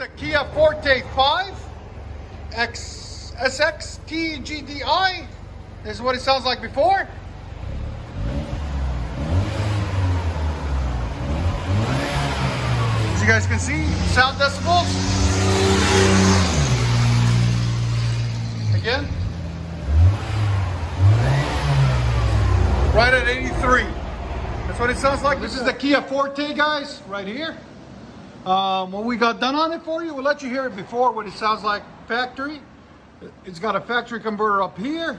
a Kia Forte 5 SX TGDI. This is what it sounds like before. As you guys can see, sound decibels. Again. Right at 83. That's what it sounds like. This is the Kia Forte, guys, right here. What we got done on it for you, we'll let you hear it before what it sounds like factory. It's got a factory converter up here,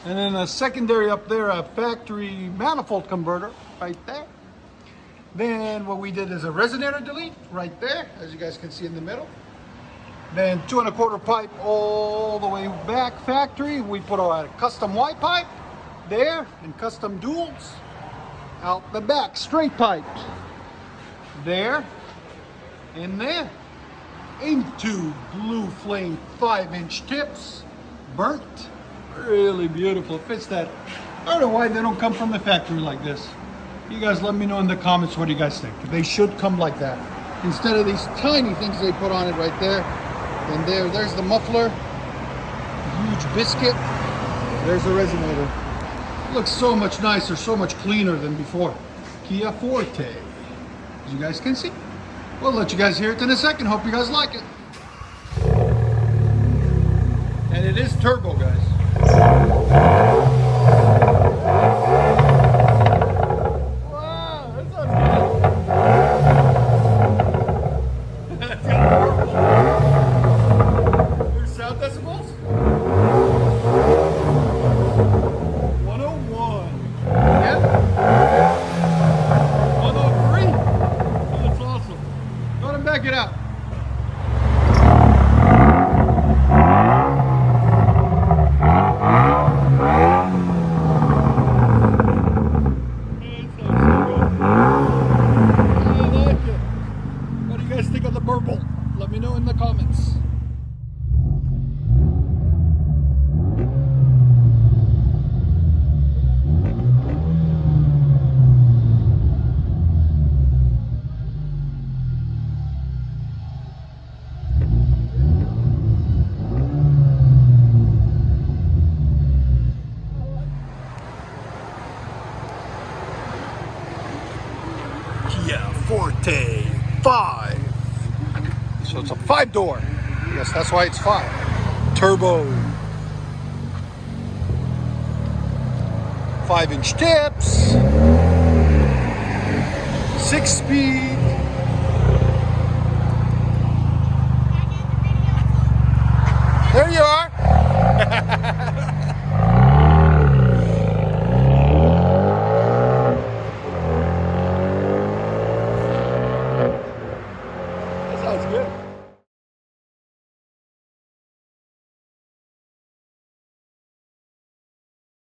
and then a secondary up there, a factory manifold converter right there. Then what we did is a resonator delete right there, as you guys can see in the middle. Then 2 1/4 pipe all the way back factory. We put a custom Y pipe there and custom duals out the back, straight pipe there and there. Into blue flame 5-inch tips, burnt, really beautiful. Fits that. I don't know why they don't come from the factory like this. You guys let me know in the comments what you guys think. They should come like that instead of these tiny things they put on it right there. And there's the muffler, huge biscuit. There's the resonator. Looks so much nicer, so much cleaner than before. Kia Forte, as you guys can see. We'll let you guys hear it in a second. Hope you guys like it. And it is turbo, guys. Wow, that sounds good. That's got horrible. There's sound decibels. 101. Yeah. 103. That's awesome. Go ahead and back it out. What do you guys think of the burble? Let me know in the comments. Kia Forte 5. So it's a 5-door. Yes, that's why it's 5. Turbo. 5-inch tips. 6-speed.